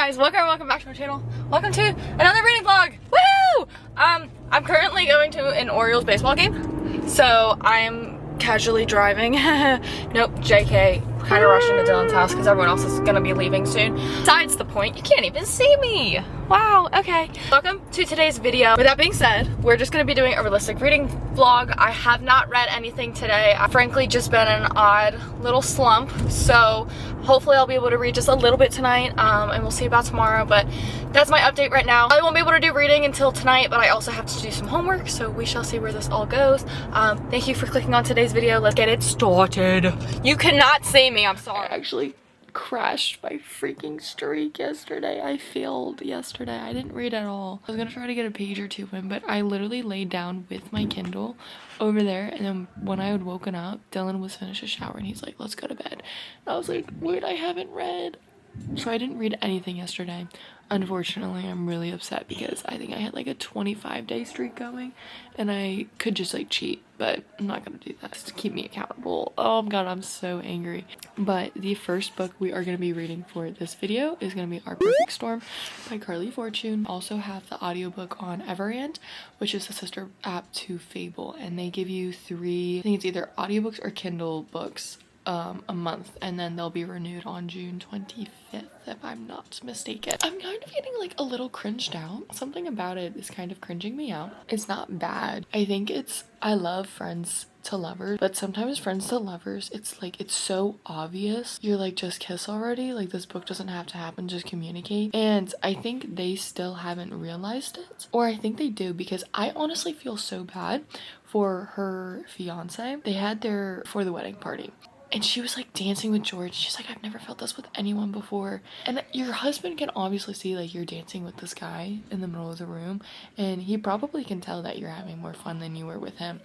guys, welcome back to my channel. Welcome to another reading vlog. Woo! I'm currently going to an Orioles baseball game, so I'm casually driving. Nope, JK. Kind of rushing to Dylan's house because everyone else is gonna be leaving soon. Besides the point, you can't even see me. Wow, okay. Welcome to today's video. With that being said, we're just gonna be doing a realistic reading vlog. I have not read anything today. I've frankly just been in an odd little slump, so hopefully I'll be able to read just a little bit tonight, and we'll see about tomorrow, but that's my update right now. I won't be able to do reading until tonight, but I also have to do some homework, so we shall see where this all goes. Thank you for clicking on today's video. Let's get it started. You cannot see me, I'm sorry. I actually crashed my freaking streak yesterday. I failed yesterday. I didn't read at all. I was gonna try to get a page or two in, but I literally laid down with my Kindle over there, and then when I had woken up, Dylan was finished his shower and he's like, let's go to bed. And I was like, wait, I haven't read. So I didn't read anything yesterday. Unfortunately, I'm really upset because I think I had like a 25-day streak going and I could just like cheat, but I'm not gonna do that to keep me accountable. Oh my god, I'm so angry. But the first book we are gonna be reading for this video is gonna be Our Perfect Storm by Carly Fortune. Also have the audiobook on Everand, which is the sister app to Fable, and they give you 3, I think it's either audiobooks or Kindle books a month, and then they'll be renewed on June 25th if I'm not mistaken. I'm kind of getting like a little cringed out. Something about it is kind of cringing me out. It's not bad. I think I love Friends to Lovers, but sometimes Friends to Lovers, it's like, it's so obvious. You're like, just kiss already. Like, this book doesn't have to happen, just communicate. And I think they still haven't realized it, or I think they do, because I honestly feel so bad for her fiance. They had their for the wedding party, and she was like dancing with George. She's like, I've never felt this with anyone before. And your husband can obviously see like you're dancing with this guy in the middle of the room, and he probably can tell that you're having more fun than you were with him,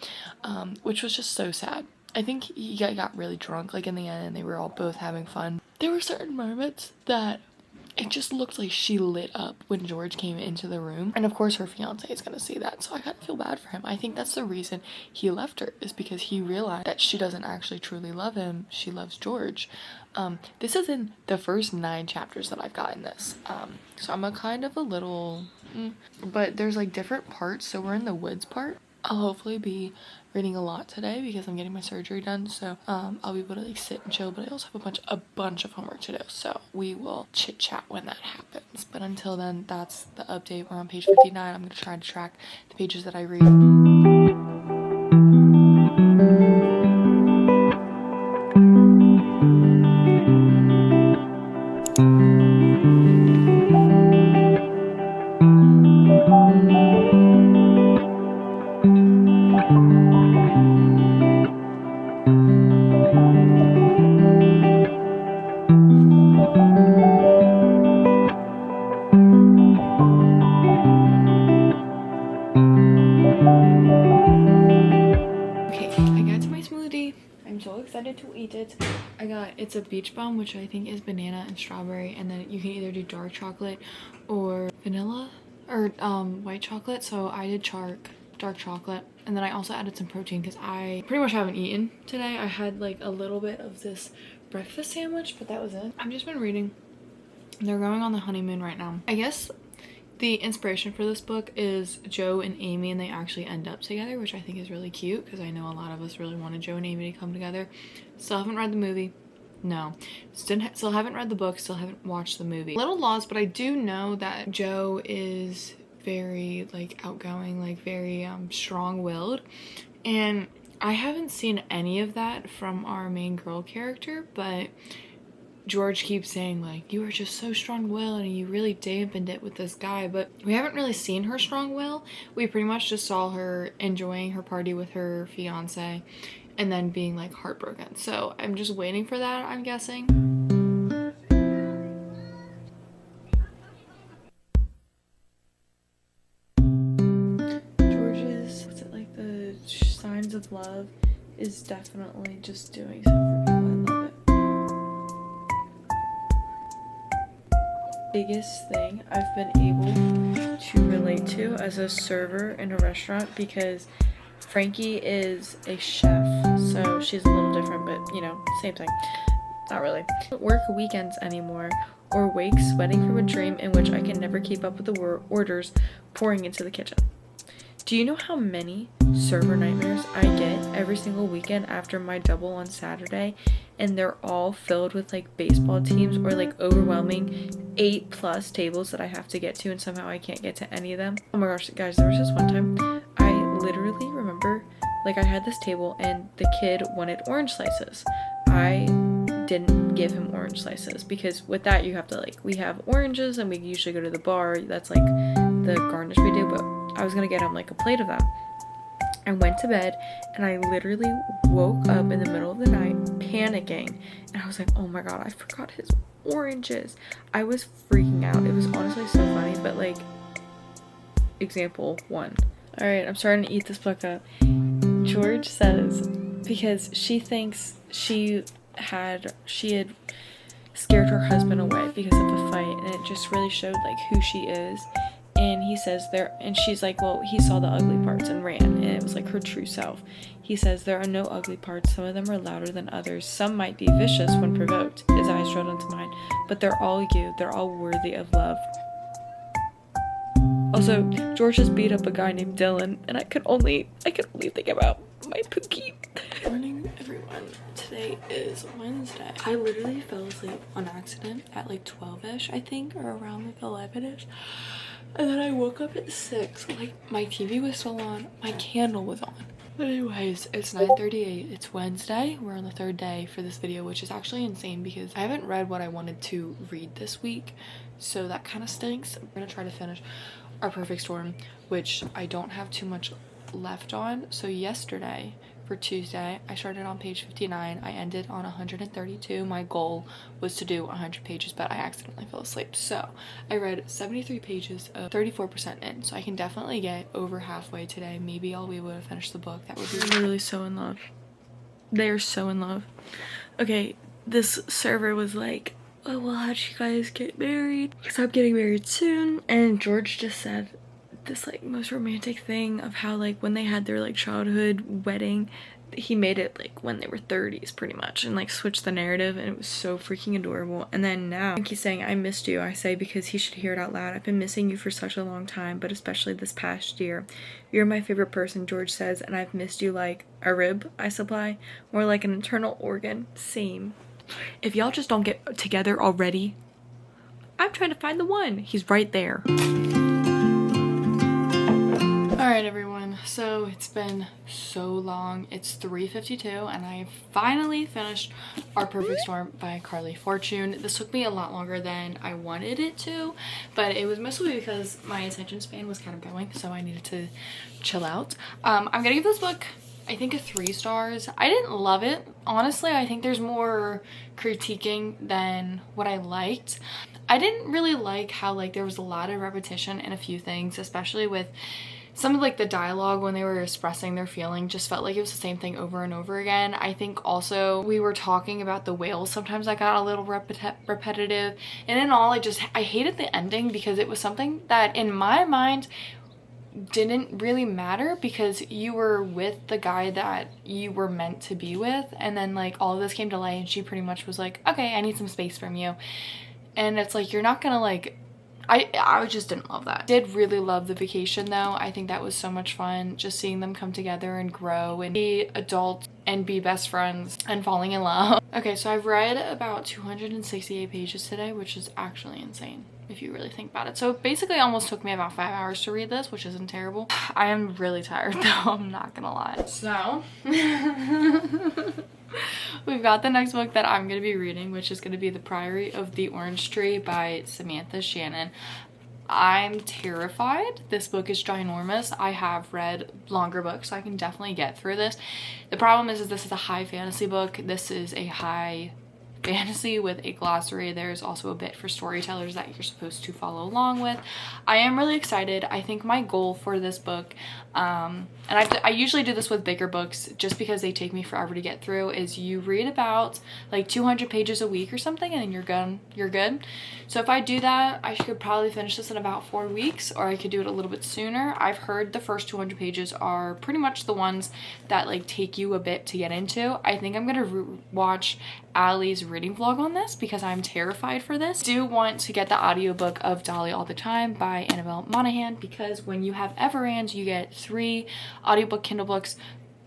which was just so sad. I think he got really drunk like in the end, and they were all both having fun. There were certain moments that it just looked like she lit up when George came into the room. And of course her fiance is gonna see that, so I kind of feel bad for him. I think that's the reason he left her, is because he realized that she doesn't actually truly love him. She loves George. This is in the first 9 chapters that I've gotten this. So I'm a kind of a little, but there's like different parts. So we're in the woods part. I'll hopefully be reading a lot today because I'm getting my surgery done, so I'll be able to like sit and chill, but I also have a bunch of homework to do, so we will chit chat when that happens. But until then, that's the update. We're on page 59. I'm going to try to track the pages that I read. To eat it. It's a beach bomb, which I think is banana and strawberry, and then you can either do dark chocolate or vanilla or white chocolate. So I did dark chocolate, and then I also added some protein because I pretty much haven't eaten today. I had like a little bit of this breakfast sandwich, but that was it. I've just been reading. They're going on the honeymoon right now. I guess the inspiration for this book is Joe and Amy, and they actually end up together, which I think is really cute because I know a lot of us really wanted Joe and Amy to come together. Still haven't read the movie. No. Still haven't read the book. Still haven't watched the movie. A little lost, but I do know that Joe is very like outgoing, like very strong-willed, and I haven't seen any of that from our main girl character, but George keeps saying like, you were just so strong-willed and you really dampened it with this guy, but we haven't really seen her strong will. We pretty much just saw her enjoying her party with her fiance and then being like heartbroken. So I'm just waiting for that, I'm guessing. George's, what's it like, the signs of love is definitely just doing something for people. I love it. Biggest thing I've been able to relate to as a server in a restaurant, because Frankie is a chef, so she's a little different, but you know, same thing. Not really. I don't work weekends anymore or wake sweating from a dream in which I can never keep up with the orders pouring into the kitchen. Do you know how many server nightmares I get every single weekend after my double on Saturday, and they're all filled with like baseball teams or like overwhelming 8+ tables that I have to get to, and somehow I can't get to any of them? Oh my gosh, guys, there was this one time I literally remember, like, I had this table and the kid wanted orange slices. I didn't give him orange slices because with that you have to, like, we have oranges and we usually go to the bar, that's like the garnish we do, but I was gonna get him like a plate of that. I went to bed and I literally woke up in the middle of the night panicking, and I was like, oh my god, I forgot his oranges. I was freaking out. It was honestly so funny, but like, example 1. All right, I'm starting to eat this book up. George says, because she thinks she had scared her husband away because of the fight, and it just really showed like who she is. And he says and she's like, well, he saw the ugly parts and ran, and it was like her true self. He says, there are no ugly parts. Some of them are louder than others. Some might be vicious when provoked. His eyes rolled into mine. But they're all you. They're all worthy of love. Also, George just beat up a guy named Dylan, and I could only think about my Pookie. Good morning, everyone. Today is Wednesday. I literally fell asleep on accident at like 12ish, I think, or around like 11ish. And then I woke up at 6. Like, my TV was still on, my candle was on. But anyways, it's 9:38. It's Wednesday. We're on the 3rd day for this video, which is actually insane because I haven't read what I wanted to read this week. So that kind of stinks. I'm gonna try to finish Our Perfect Storm, which I don't have too much left on. So yesterday, for Tuesday, I started on page 59. I ended on 132. My goal was to do 100 pages, but I accidentally fell asleep. So I read 73 pages of 34% in. So I can definitely get over halfway today. Maybe I'll be able to finish the book. That would be literally so in love. They are so in love. Okay, this server was like, oh, well, how'd you guys get married? Because I'm getting married soon. And George just said this like most romantic thing of how like when they had their like childhood wedding, he made it like when they were 30s pretty much, and like switched the narrative, and it was so freaking adorable. And then now he's saying, I missed you. I say because he should hear it out loud. I've been missing you for such a long time, but especially this past year. You're my favorite person, George says, and I've missed you like a rib I supply, more like an internal organ. Same. If y'all just don't get together already, I'm trying to find the one. He's right there. Alright everyone, so it's been so long. It's 3:52 and I finally finished Our Perfect Storm by Carly Fortune. This took me a lot longer than I wanted it to, but it was mostly because my attention span was kind of going, so I needed to chill out. I'm gonna give this book, I think, a 3 stars. I didn't love it. Honestly, I think there's more critiquing than what I liked. I didn't really like how like there was a lot of repetition in a few things, especially with some of like the dialogue when they were expressing their feeling just felt like it was the same thing over and over again. I think also we were talking about the whales. Sometimes I got a little repetitive, and in all, I hated the ending because it was something that in my mind didn't really matter because you were with the guy that you were meant to be with, and then like all of this came to light and she pretty much was like, okay, I need some space from you. And it's like, you're not gonna like, I just didn't love that. Did really love the vacation though. I think that was so much fun, just seeing them come together and grow and be adults and be best friends and falling in love. Okay, so I've read about 268 pages today, which is actually insane if you really think about it. So it basically almost took me about 5 hours to read this, which isn't terrible. I am really tired though, I'm not gonna lie. So we've got the next book that I'm going to be reading, which is going to be The Priory of the Orange Tree by Samantha Shannon. I'm terrified. This book is ginormous. I have read longer books, so I can definitely get through this. The problem is this is a high fantasy book. This is a high fantasy with a glossary. There's also a bit for storytellers that you're supposed to follow along with. I am really excited. I think my goal for this book, and I usually do this with bigger books just because they take me forever to get through, is you read about like 200 pages a week or something and then you're good. So if I do that, I could probably finish this in about 4 weeks, or I could do it a little bit sooner. I've heard the first 200 pages are pretty much the ones that like take you a bit to get into. I think I'm gonna watch Allie's reading vlog on this because I'm terrified for this. I do want to get the audiobook of Dolly All the Time by Annabelle Monaghan, because when you have Everand, you get 3 audiobook Kindle books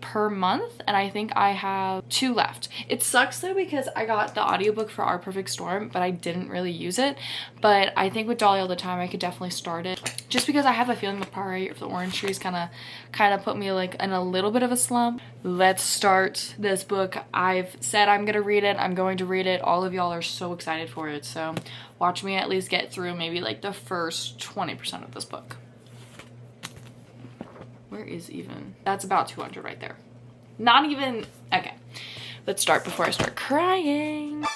per month, and I think I have 2 left. It sucks though because I got the audiobook for Our Perfect Storm, but I didn't really use it. But I think with Dolly All the Time, I could definitely start it, just because I have a feeling the Priory of the Orange Trees kind of put me like in a little bit of a slump. Let's start this book. I've said I'm gonna read it. I'm going to read it. All of y'all are so excited for it, so watch me at least get through maybe like the first 20% of this book. Where is even? That's about 200 right there. Not even, okay. Let's start before I start crying.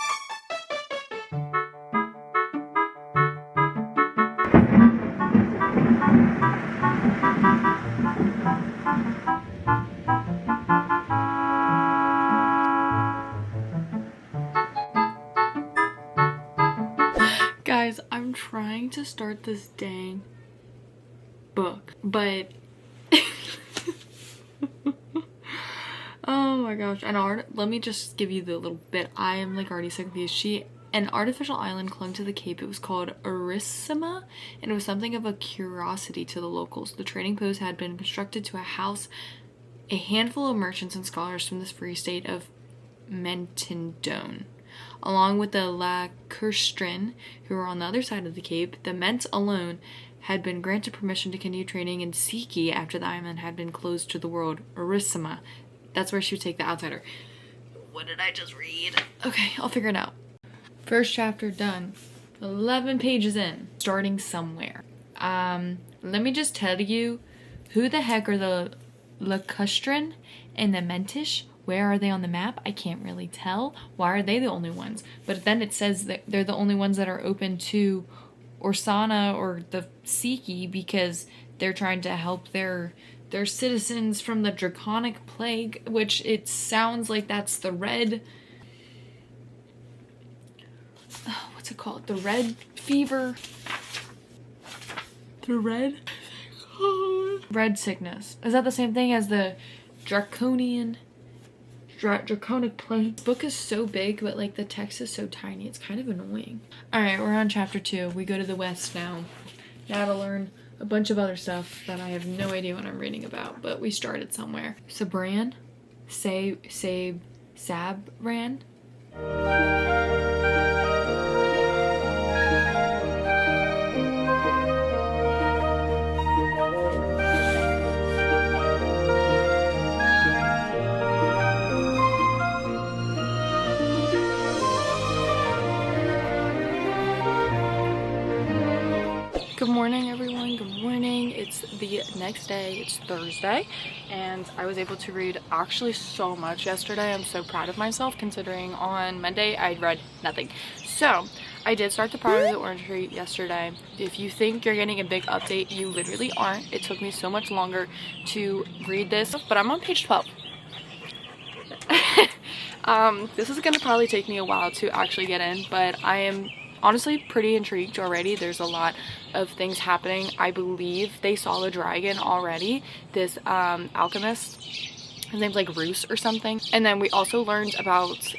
Guys, I'm trying to start this dang book, but oh my gosh. Let me just give you the little bit. I am like already so confused. An artificial island clung to the cape. It was called Arissima, and it was something of a curiosity to the locals. The trading post had been constructed to house a handful of merchants and scholars from the free state of Mentendone. Along with the Lacustrin, who were on the other side of the cape, the Ment alone had been granted permission to continue trading in Siki after the island had been closed to the world. Arissima. That's where she would take the outsider. What did I just read? Okay, I'll figure it out. First chapter done. 11 pages in. Starting somewhere. Let me just tell you, who the heck are the Lacustrin and the Mentish? Where are they on the map? I can't really tell. Why are they the only ones? But then it says that they're the only ones that are open to Orsana or the Siki, because they're trying to help their citizens from the draconic plague, which it sounds like that's the red, what's it called? The red fever. The red sickness. Is that the same thing as the draconic plague? The book is so big, but like the text is so tiny. It's kind of annoying. All right, we're on chapter 2. We go to the west now. Now to learn a bunch of other stuff that I have no idea what I'm reading about, but we started somewhere. Sabran? Sabran? Good morning, everyone. Good morning. It's the next day. It's Thursday, and I was able to read actually so much yesterday. I'm so proud of myself, considering on Monday I read nothing. So I did start the Priory of the Orange Tree yesterday. If you think you're getting a big update, you literally aren't. It took me so much longer to read this, but I'm on page 12. This is gonna probably take me a while to actually get in, but I am honestly pretty intrigued already. There's a lot of things happening. I believe they saw the dragon already, this alchemist. His name's like Roos or something. And then we also learned about,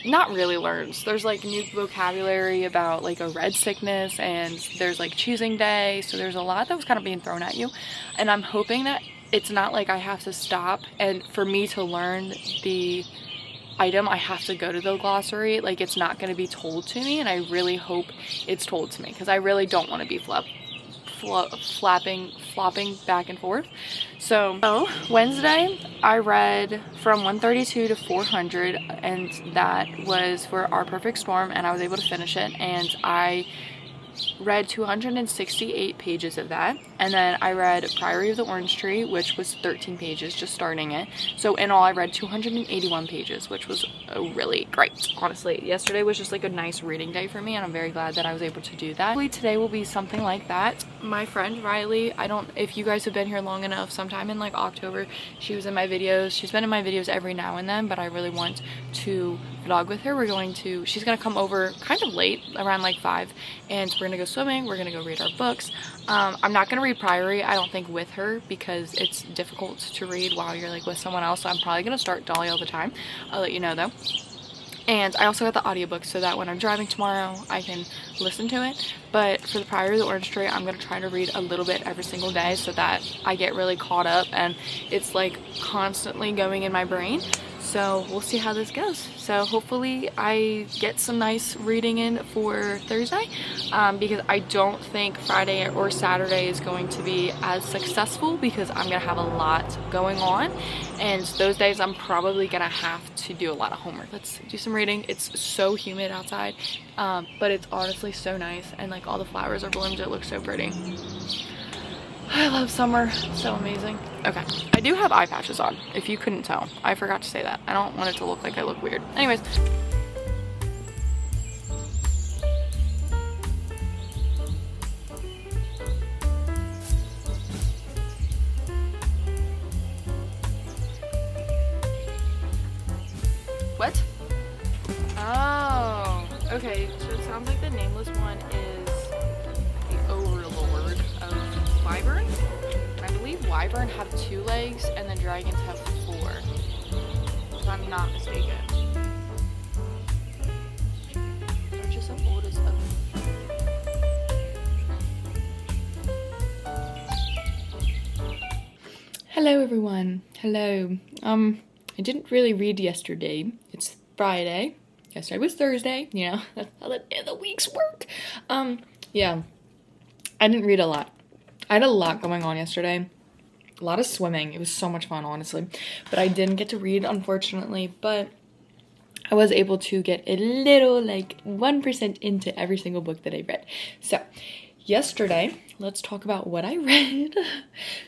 not really learned, there's like new vocabulary about like a red sickness, and there's like choosing day. So there's a lot that was kind of being thrown at you, and I'm hoping that it's not like I have to stop, and for me to learn the item I have to go to the glossary. Like, it's not going to be told to me, and I really hope it's told to me, because I really don't want to be flopping back and forth. So Wednesday I read from 132 to 400, and that was for Our Perfect Storm, and I was able to finish it, and I read 268 pages of that. And then I read Priory of the Orange Tree, which was 13 pages, just starting it. So in all I read 281 pages, which was really great. Honestly, yesterday was just like a nice reading day for me, and I'm very glad that I was able to do that. Hopefully today will be something like that. My friend Riley, if you guys have been here long enough, sometime in like October, she was in my videos. She's been in my videos every now and then, but I really want to vlog with her. She's gonna come over kind of late, around like 5, and we're gonna go swimming. We're gonna go read our books. I'm not gonna read Priory, I don't think, with her, because it's difficult to read while you're like with someone else. So I'm probably gonna start Dolly All the Time. I'll let you know though. And I also got the audiobook so that when I'm driving tomorrow, I can listen to it. But for the Priory of the Orange Tree, I'm going to try to read a little bit every single day so that I get really caught up and it's like constantly going in my brain. So we'll see how this goes. So hopefully I get some nice reading in for Thursday, because I don't think Friday or Saturday is going to be as successful because I'm gonna have a lot going on, and those days I'm probably gonna have to do a lot of homework. Let's do some reading. It's so humid outside, but it's honestly so nice, and like all the flowers are bloomed. It looks so pretty. I love summer, so amazing. Okay, I do have eye patches on, if you couldn't tell. I forgot to say that. I don't want it to look like I look weird. Anyways. What? Oh, okay, so it sounds like the nameless one is the overlord of Wyvern. I believe Wyvern have 2 legs and the dragons have 4, if I'm not mistaken. They're just the oldest of them. Hello everyone, hello. I didn't really read yesterday. It's Friday. Yesterday was Thursday, you know, that's how the weeks work. Yeah, I didn't read a lot. I had a lot going on yesterday. A lot of swimming. It was so much fun, honestly. But I didn't get to read, unfortunately. But I was able to get a little, like, 1% into every single book that I read. So, yesterday, let's talk about what I read.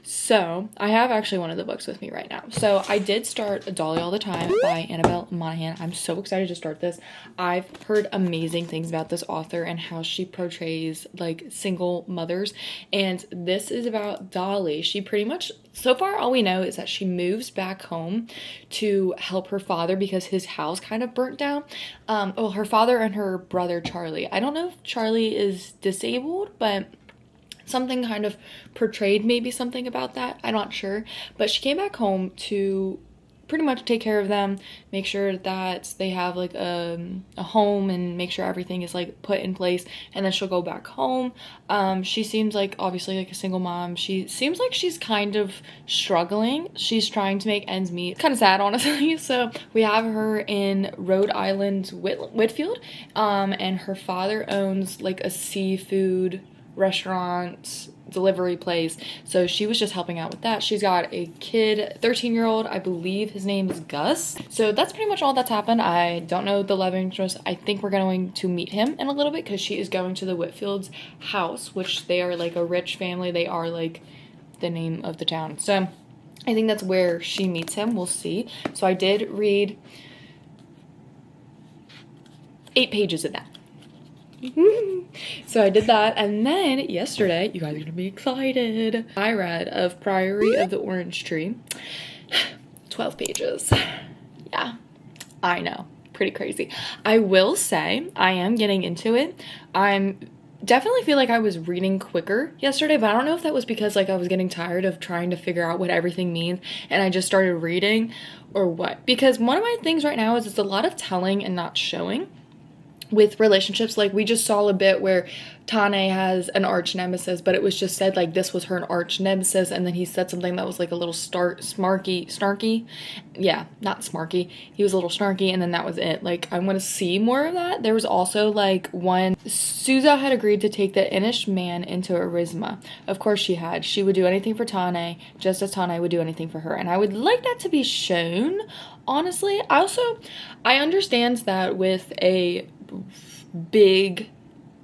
So, I have actually one of the books with me right now. So, I did start A Dolly All the Time by Annabelle Monaghan. I'm so excited to start this. I've heard amazing things about this author and how she portrays, like, single mothers. And this is about Dolly. She pretty much, so far all we know is that she moves back home to help her father because his house kind of burnt down. Well, her father and her brother Charlie. I don't know if Charlie is disabled, but something kind of portrayed maybe something about that. I'm not sure. But she came back home to pretty much take care of them, make sure that they have like a home and make sure everything is like put in place, and then she'll go back home. She seems like obviously like a single mom. She seems like she's kind of struggling. She's trying to make ends meet. Kind of sad, honestly. So we have her in Rhode Island's Whitfield, and her father owns like a seafood restaurant delivery place, so she was just helping out with that. She's got a kid, 13-year-old, I believe his name is Gus. So that's pretty much all that's happened. I don't know the love interest. I think we're going to meet him in a little bit because she is going to the Whitfield's house, which they are like a rich family. They are like the name of the town, so I think that's where she meets him. We'll see. So I did read 8 pages of that. So I did that, and then yesterday, you guys are gonna be excited, I read of Priory of the Orange Tree. 12 pages. Yeah, I know, pretty crazy. I will say I am getting into it. I'm definitely feel like I was reading quicker yesterday, but I don't know if that was because like I was getting tired of trying to figure out what everything means and I just started reading, or what. Because one of my things right now is it's a lot of telling and not showing with relationships. Like we just saw a bit where Tane has an arch nemesis, but it was just said like this was her arch nemesis, and then he said something that was like a little snarky. Yeah, not smarky. He was a little snarky, and then that was it. Like I want to see more of that. There was also like one, Souza had agreed to take the Inish man into Arisma. Of course she had. She would do anything for Tane, just as Tane would do anything for her, and I would like that to be shown. Honestly, I understand that with a big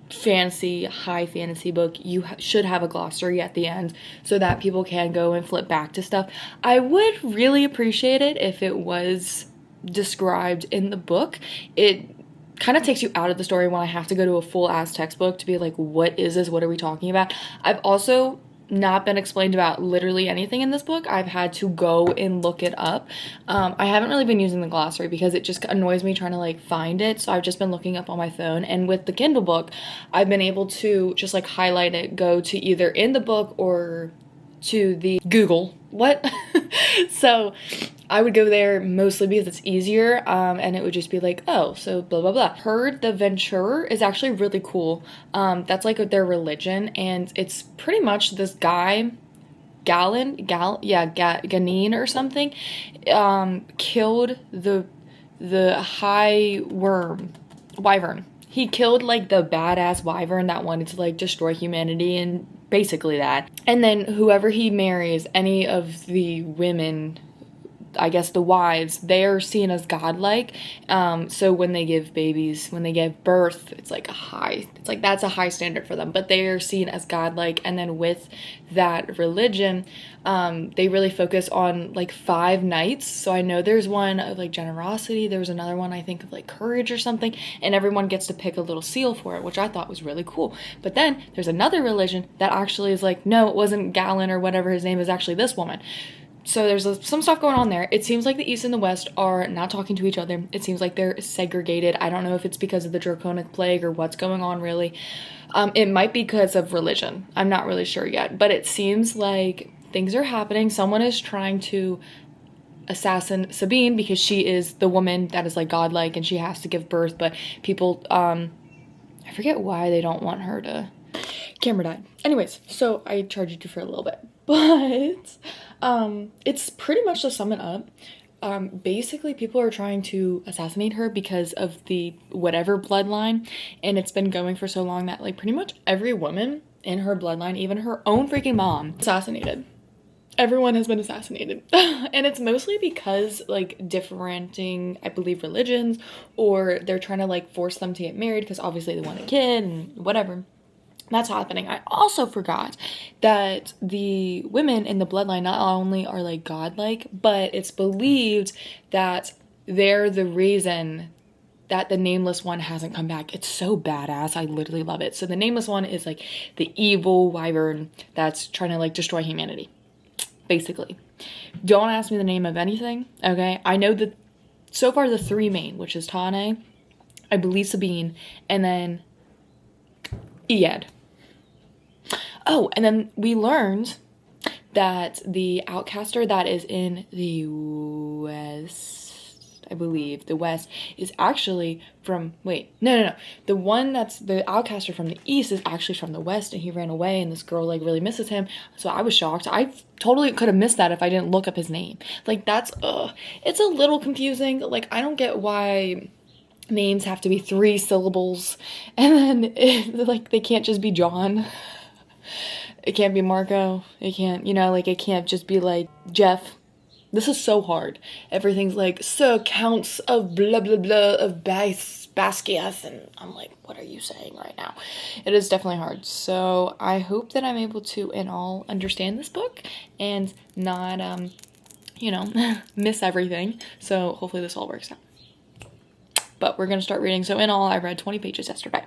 fantasy, high fantasy book, you should have a glossary at the end so that people can go and flip back to stuff. I would really appreciate it if it was described in the book. It kind of takes you out of the story when I have to go to a full ass textbook to be like, what is this? What are we talking about? I've also not been explained about literally anything in this book. I've had to go and look it up. I haven't really been using the glossary because it just annoys me trying to like find it, so I've just been looking up on my phone. And with the Kindle book, I've been able to just like highlight it, go to either in the book or to the Google. What? So I would go there mostly because it's easier, and it would just be like, oh, so blah, blah, blah. Heard the Venture is actually really cool. That's like their religion, and it's pretty much this guy, Ganin or something, killed the high wyvern. He killed like the badass wyvern that wanted to like destroy humanity and basically that. And then whoever he marries, any of the women, I guess the wives, they are seen as godlike. So when they give babies, when they give birth, it's like that's a high standard for them, but they are seen as godlike. And then with that religion, they really focus on like 5 nights. So I know there's one of like generosity, there was another one I think of like courage or something, and everyone gets to pick a little seal for it, which I thought was really cool. But then there's another religion that actually is like, no, it wasn't Galen or whatever his name is, actually this woman. So there's some stuff going on there. It seems like the East and the West are not talking to each other. It seems like they're segregated. I don't know if it's because of the draconic plague or what's going on really. It might be because of religion. I'm not really sure yet. But it seems like things are happening. Someone is trying to assassinate Sabine because she is the woman that is like godlike and she has to give birth. But people, I forget why they don't want her to... Camera died. Anyways, so I charged you for a little bit. But it's pretty much to sum it up. Basically people are trying to assassinate her because of the whatever bloodline, and it's been going for so long that like pretty much every woman in her bloodline, even her own freaking mom, assassinated. Everyone has been assassinated. And it's mostly because like differentiating, I believe, religions, or they're trying to like force them to get married because obviously they want a kid and whatever. That's happening. I also forgot that the women in the bloodline not only are like godlike, but it's believed that they're the reason that the Nameless One hasn't come back. It's so badass. I literally love it. So the Nameless One is like the evil wyvern that's trying to like destroy humanity, basically. Don't ask me the name of anything, okay? I know that so far the 3 main, which is Tane, I believe Sabine, and then Ied. Oh, and then we learned that the outcaster that is in the West, I believe, the West, is actually from, wait, no. The one that's the outcaster from the East is actually from the West, and he ran away, and this girl, like, really misses him. So I was shocked. I totally could have missed that if I didn't look up his name. Like, that's, it's a little confusing. Like, I don't get why names have to be 3 syllables, and then, like, they can't just be John. It can't be Marco. It can't, you know, like, it can't just be, like, Jeff. This is so hard. Everything's like, Sir Counts of blah, blah, blah, of Basquiat, and I'm like, what are you saying right now? It is definitely hard. So I hope that I'm able to, in all, understand this book and not, you know, miss everything. So hopefully this all works out. But we're going to start reading. So in all, I read 20 pages yesterday.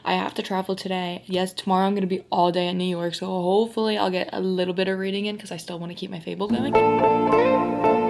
I have to travel today. Yes, tomorrow I'm going to be all day in New York. So hopefully I'll get a little bit of reading in because I still want to keep my Fable going.